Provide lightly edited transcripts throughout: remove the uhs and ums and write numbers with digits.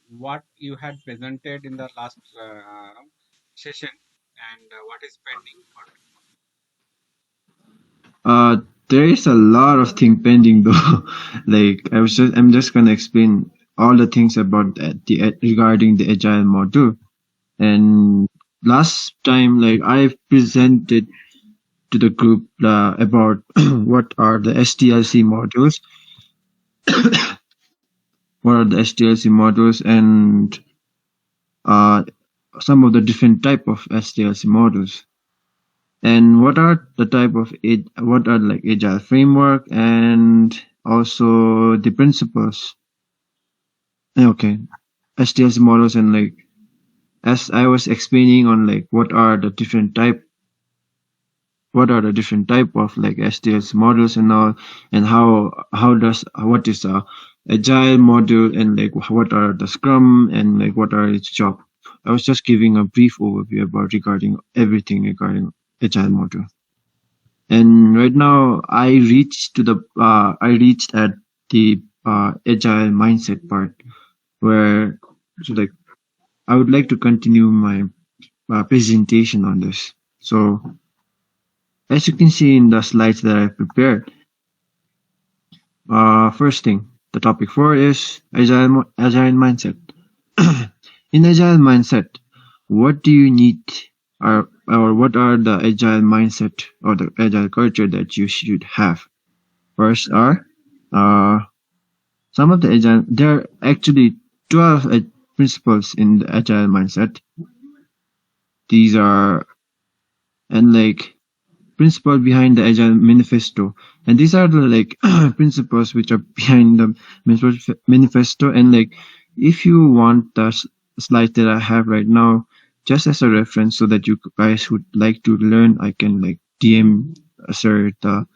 what you had presented in the last session and what is pending for Uh, there is a lot of thing pending though. I'm just gonna explain all the things about regarding the agile module. And last time, like I presented to the group about what are the SDLC modules, and uh, some of the different type of SDLC modules, and what are the type of what are like agile framework, and also the principles. Okay, SDLC models, and like as I was explaining on like what are the different type of like STS models and all, and what is a agile module, and like what are the Scrum, and like what are its job. I was just giving a brief overview about regarding everything regarding agile module. And right now I reached at the agile mindset part, where so like I would like to continue my presentation on this. So as you can see in the slides that I've prepared, first thing, the topic 4 is agile mindset. In agile mindset, what do you need, or what are the agile mindset or the agile culture that you should have? First are uh, some of the agile. There are actually 12 principles in the agile mindset. These are and like principle behind the agile manifesto, and these are the like principles which are behind the manifesto. And like if you want the slide that I have right now just as a reference, so that you guys would like to learn, I can like DM sir the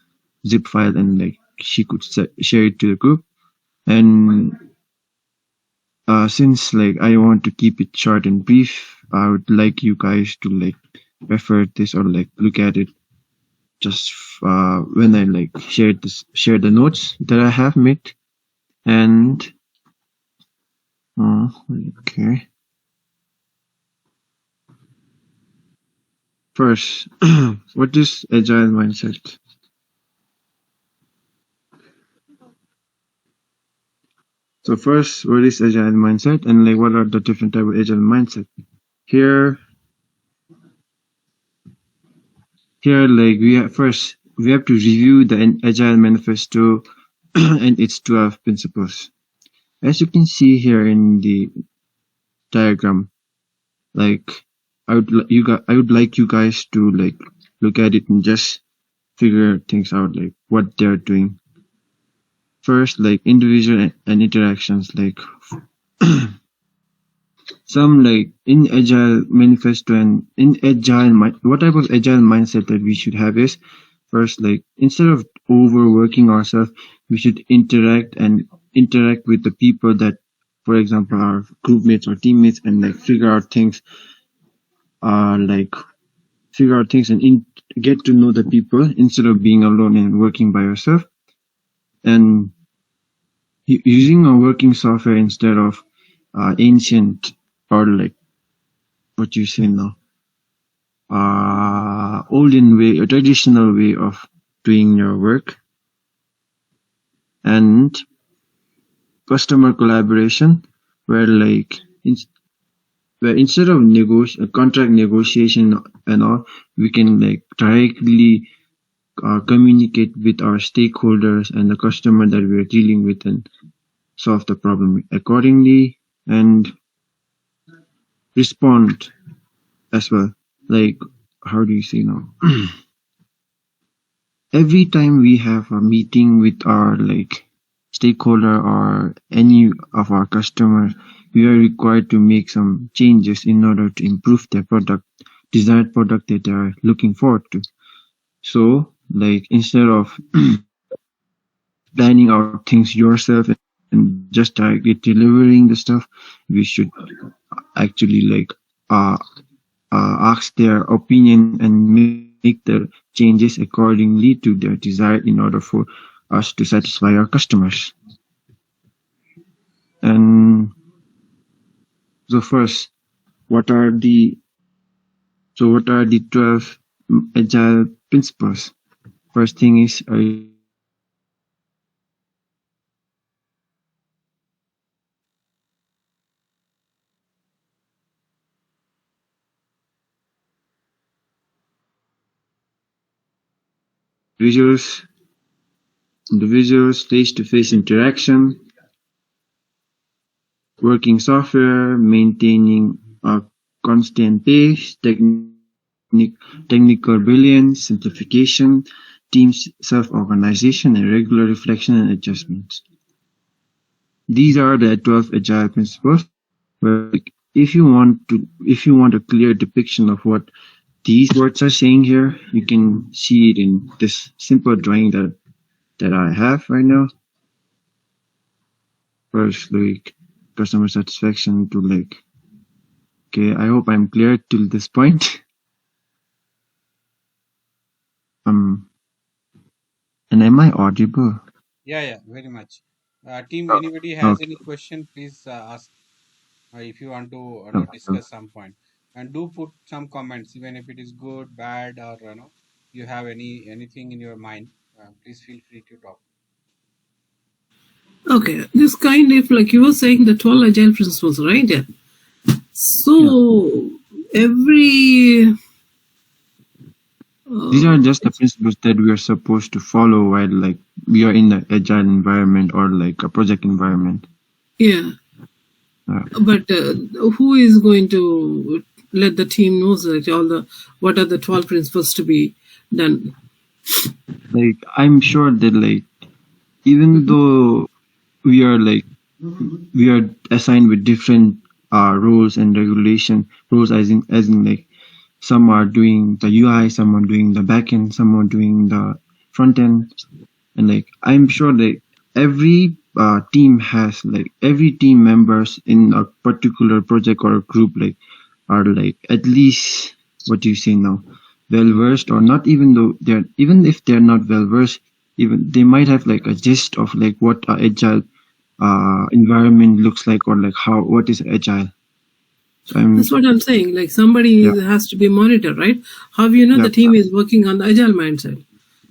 zip file, and like she could share it to the group. And since like I want to keep it short and brief, I would like you guys to like refer this or like look at it just when I like share the notes that I have made. And okay, first, what is agile mindset? So first, what is agile mindset, and like what are the different type of agile mindset? Here, like we have to review the agile manifesto and its 12 principles. As you can see here in the diagram, like I would like you guys to like look at it and just figure things out, like what they're doing. First, like individual and interactions, like some like in agile manifesto and in what type of agile mindset that we should have is, first, like instead of overworking ourselves, we should interact with the people that, for example, our group mates or teammates, and like like figure out things and get to know the people instead of being alone and working by yourself, and using a working software instead of ancient, or like what you say now, olden way or traditional way of doing your work. And customer collaboration, where like where instead of contract negotiation and all, we can like directly communicate with our stakeholders and the customer that we are dealing with, and solve the problem accordingly, and respond as well. Like, how do you say now? Every time we have a meeting with our like stakeholder or any of our customers, we are required to make some changes in order to improve their desired product that they are looking forward to. So, like instead of planning out things yourself and just directly delivering the stuff, we should actually like uh, ask their opinion and make the changes accordingly to their desire in order for us to satisfy our customers. And So first, what are the what are the 12 agile principles? First thing is visuals, individuals, face-to-face interaction, working software, maintaining a constant pace, technical brilliance, simplification, teams self-organization, and regular reflection and adjustments. These are the 12 agile principles. Where if you want a clear depiction of what these words are saying here, you can see it in this simple drawing that I have right now. First, like customer satisfaction to like. Okay, I hope I'm clear till this point. Um, and am I audible? Yeah, yeah, very much. Team, Oh, anybody has okay. any question, please ask if you want to Oh, discuss some point. And do put some comments, even if it is good, bad, or you have anything in your mind. Please feel free to talk. Okay, this kind of like you were saying the 12 agile principles, right? Yeah. yeah. So every These are uh, just the principles that we are supposed to follow while like we are in the agile environment or like a project environment. yeah, Uh, but who is going to let the team knows that all the what are the 12 principles to be done? like I'm sure that like even Mhm. though we are like we are assigned with different rules and regulation rules as in like some are doing the UI, some are doing the backend, some are doing the front end, and like I'm sure that every team has like every team members in a particular project or group like are like at least what do you say now well versed or not, even though they're even if they're not well versed, even they might have like a gist of like what a agile environment looks like or like how what is agile. So I'm That's what I'm saying. Like somebody yeah has to be monitored, right? How you know yeah the team is working on the agile mindset?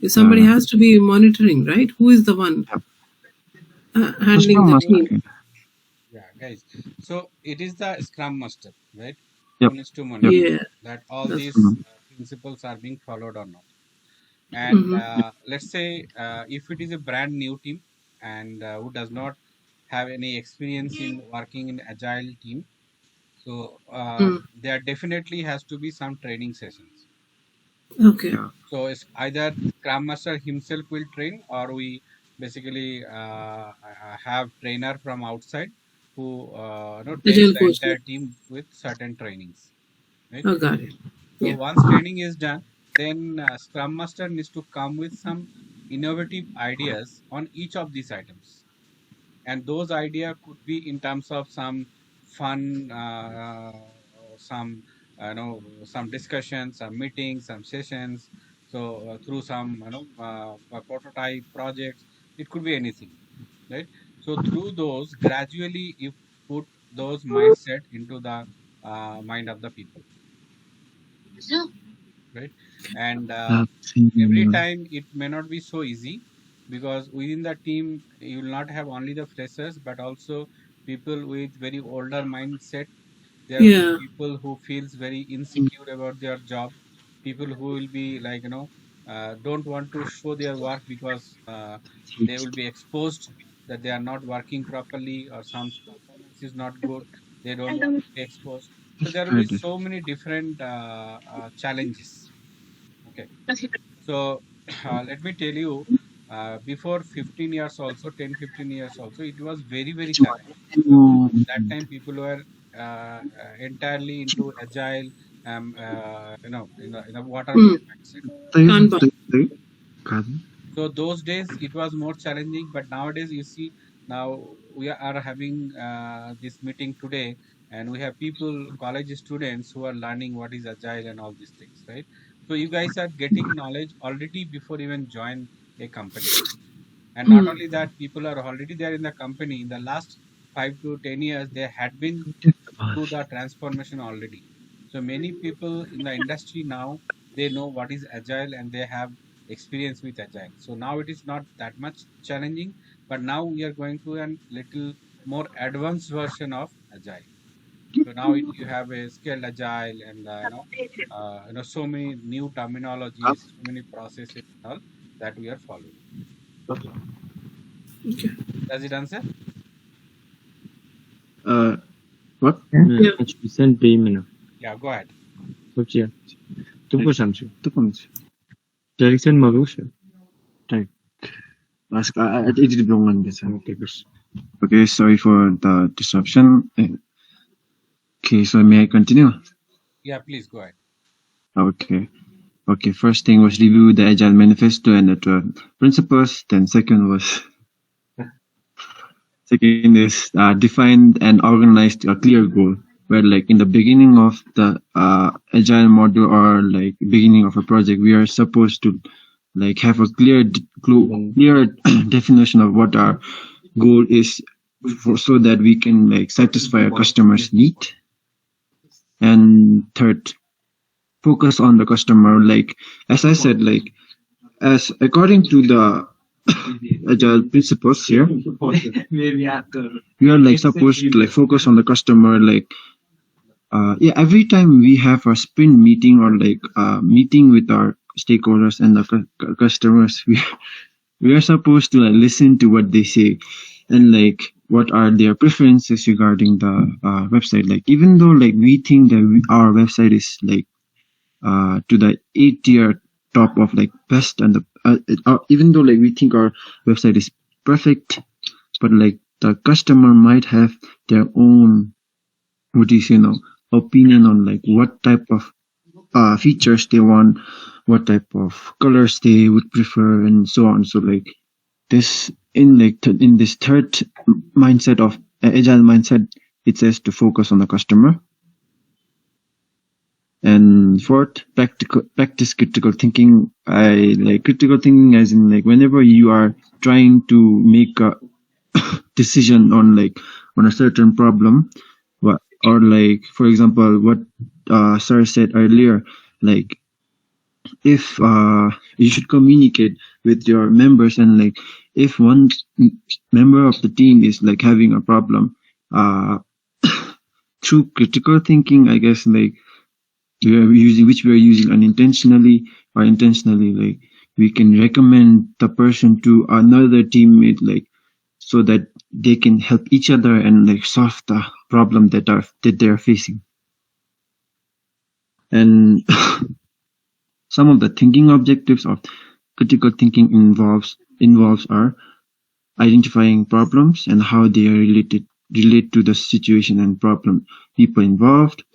If yeah somebody yeah, has to be monitoring, right? Who is the one yeah. The handling scrum the master So, team? can yeah, guys. So it is the Scrum Master, right? yep Who needs to yep monitor Yeah, that all that's these mm, principles are being followed or not. And mm-hmm. yep let's say if it is a brand new team and who does not have any experience in working in agile team, so Mm. there definitely has to be some training sessions. Okay. yeah So it's either Scrum Master himself will train, or we basically have trainer from outside who trains Agile the coach. entire team with certain trainings, right? I got it. So Yeah. once training is done, then Scrum Master needs to come with some innovative ideas on each of these items, and those idea could be in terms of some fun, some some discussions, some meetings, some sessions. So through some prototype projects, it could be anything, right? So through those, gradually, you put those mindset into the mind of the people, right? And every mm, time it may not be so easy, because within the team you will not have only the freshers but also people with very older mindset. There will be Yeah. people who feels very insecure about their job, people who will be like don't want to show their work because they will be exposed that they are not working properly or some performance is not good. They don't want to be exposed. So just there will try be this. so many different challenges. Okay. So let me tell you, before 15 years also, 10, 15 years also, it was very, very challenging. That time people were entirely into agile, in a waterfall Mm. mindset. Tayo, Kanban. tayo. Kan? So those days it was more challenging, but nowadays you see, now we are having this meeting today, and we have people, college students who are learning what is agile and all these things, right? So you guys are getting knowledge already before even join a company. And not Mm. only that, people are already there in the company. In the last 5 to 10 years, they had been through the transformation already. So many people in the industry now, they know what is agile and they have experience with agile. So now it is not that much challenging, but now we are going to a little more advanced version of agile. So now you have a scaled agile and so many new terminologies, so many processes and all that we are following. Okay. Does it answer? What? Yeah. Sen deyimini. Yeah, go ahead. Вообще. Тупо шамчу. Tupang. Jadi sen magusha. Ask, I did wrong on this. Okay, guys. Okay, sorry for the disruption. Okay, so may I continue? Yeah, please go ahead. Okay. Okay, first thing was review the Agile Manifesto and the 12 principles. Then second is define and organize a clear goal. Where like in the beginning of the Agile module or like beginning of a project, we are supposed to like have a clear definition of what our goal is so that we can like satisfy our customers' need. And third, focus on the customer. Like as I said, like as according to the agile principles here, we are like supposed to like focus on the customer. Like every time we have a sprint meeting or like meeting with our stakeholders and the customers, we are supposed to like listen to what they say and like what are their preferences regarding the website. Like even though like we think that our website is like to the 8 tier top of like best and the even though like we think our website is perfect, but like the customer might have their own opinion on like what type of features they want, what type of colors they would prefer, and so on. So like this in this third mindset of agile mindset, it says to focus on the customer. And fourth, practice critical thinking. I like critical thinking as in like whenever you are trying to make a decision on a certain problem, or like for example what sir said earlier, like if you should communicate with your members, and like if one member of the team is like having a problem, through critical thinking, I guess like we are using unintentionally or intentionally, like we can recommend the person to another teammate, like so that they can help each other and like solve the problem that they are facing. And some of the thinking objectives of critical thinking involves are identifying problems and how they are relate to the situation and problem, people involved,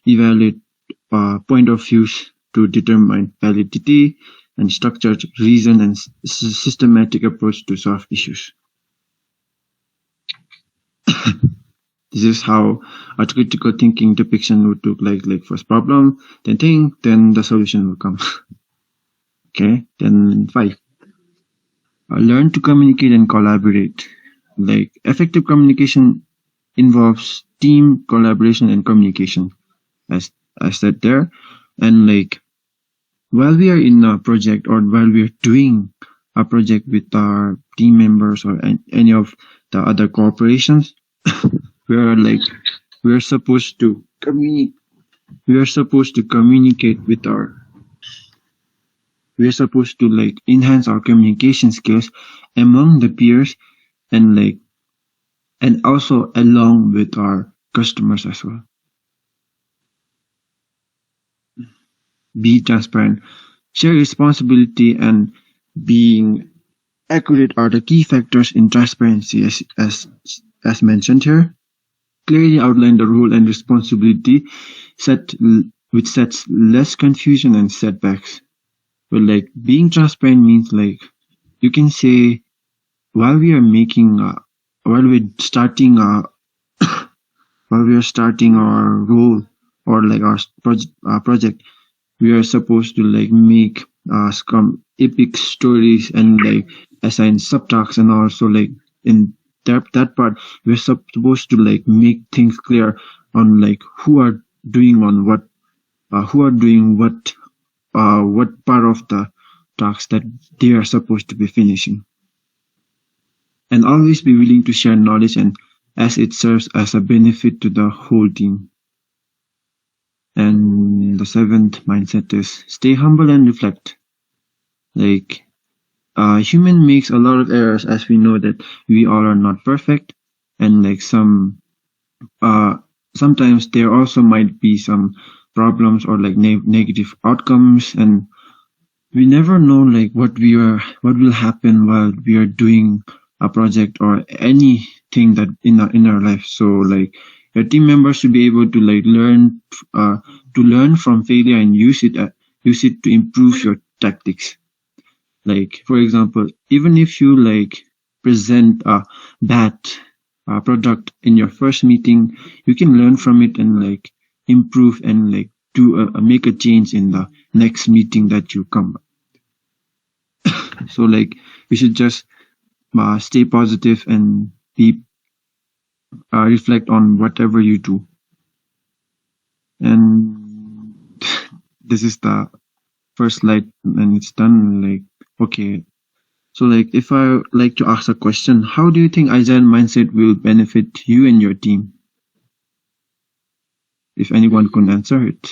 evaluate point of views to determine validity, and structured reason and systematic approach to solve issues. This is how a critical thinking depiction would look like first problem, then thing, then the solution will come. Okay, then 5. Learn to communicate and collaborate. Like effective communication involves team collaboration and communication, as I said there. And like while we are in a project or while we are doing a project with our team members or any of the other corporations, we are supposed to communicate with our. We are supposed to like enhance our communication skills among the peers and also along with our customers as well. Be transparent. Share responsibility and being accurate are the key factors in transparency, as mentioned here. Clearly outline the role and responsibility which sets less confusion and setbacks. But like being transparent means like you can say while we are starting our role or like our project, we are supposed to like make some epic stories and like assign subtasks, and also like in that part we're supposed to like make things clear on like who are doing what part of the tasks that they are supposed to be finishing, and always be willing to share knowledge and as it serves as a benefit to the whole team. And the seventh mindset is stay humble and reflect. Like human makes a lot of errors, as we know that we all are not perfect, and like sometimes there also might be some problems or like negative outcomes, and we never know like what will happen while we are doing a project or anything that in our life. So like your team members should be able to like learn from failure and use it to improve your tactics. Like for example, even if you like present a bad product in your first meeting, you can learn from it and like improve and like make a change in the next meeting that you come. So like you should just stay positive and be reflect on whatever you do. And this is the first slide, and it's done. Like okay, so like if I like to ask a question, how do you think Agile Mindset will benefit you and your team? If anyone can answer it.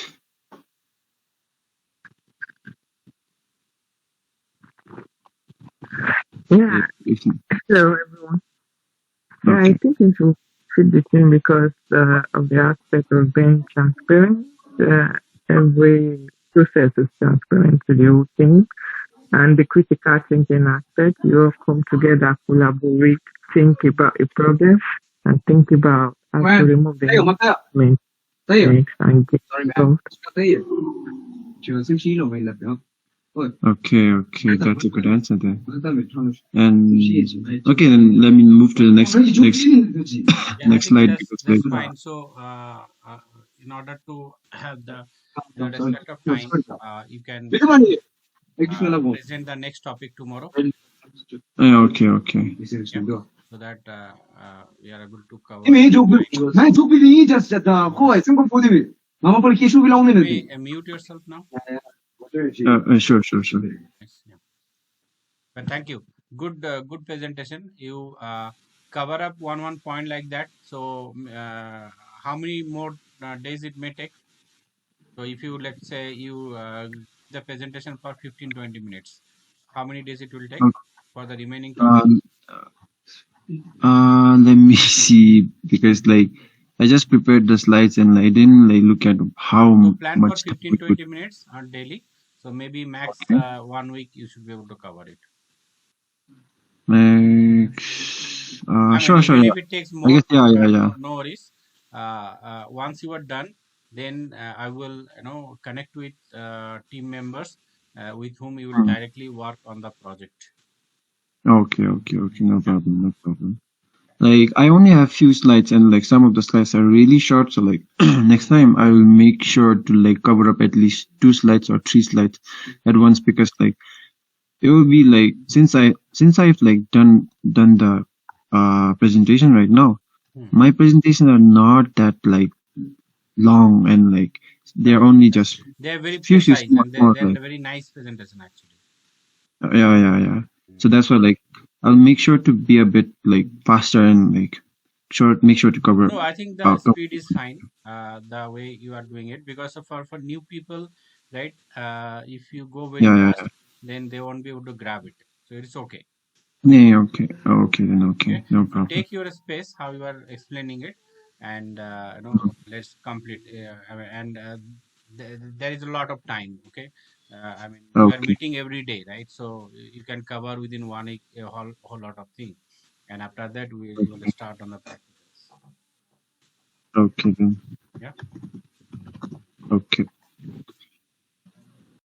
Yeah, If, hello everyone. Yeah, I okay. think it will fit the team because of the aspect of being transparent. Every process is transparent to the whole team. And the critical thinking aspect, you all come together, collaborate, think about a problem, and think about how to remove the mistakes and get solved. Okay, that's a good answer there. And okay, then let me move to the next Yeah, I next think slide. that's fine. So, in order to have the respect of time, you can present the next topic tomorrow. Okay. Yeah, so that we are able to cover. You may mute yourself now. Sure. Yes, yeah. But thank you. Good presentation. You cover up one point like that. So, how many more days it may take? So, if you let's say you the presentation for 15-20 minutes, how many days it will take for the remaining topic? Let me see, because like I just prepared the slides and I didn't like look at how So, plan for much time it would 15-20 minutes on daily. So, maybe max take. 1 week you should be able to cover it. Sure, Even yeah. if it takes I more, guess yeah. no worries. Once you are done, then I will connect with team members with whom you will directly work on the project. Okay. No problem. Like I only have few slides and like some of the slides are really short, so like next time I will make sure to like cover up at least 2 slides or 3 slides at once, because like it will be like since I've like done the presentation right now, my presentations are not that like long, and like they're only just They are very few precise more, and more they're like a very nice presentation actually. yeah. So that's why like I'll make sure to be a bit like faster and like make sure to cover. No, I think the speed is fine. The way you are doing it, because for new people, right? If you go very fast, then they won't be able to grab it. So it's okay. Yeah, okay. Okay, no So problem. take your space how you are explaining it, and let's complete. There is a lot of time. Okay, we are Okay. meeting every day, right? So you can cover within 1 week a whole lot of things, and after that we will start on the practicals. Okay then. Yeah. Okay.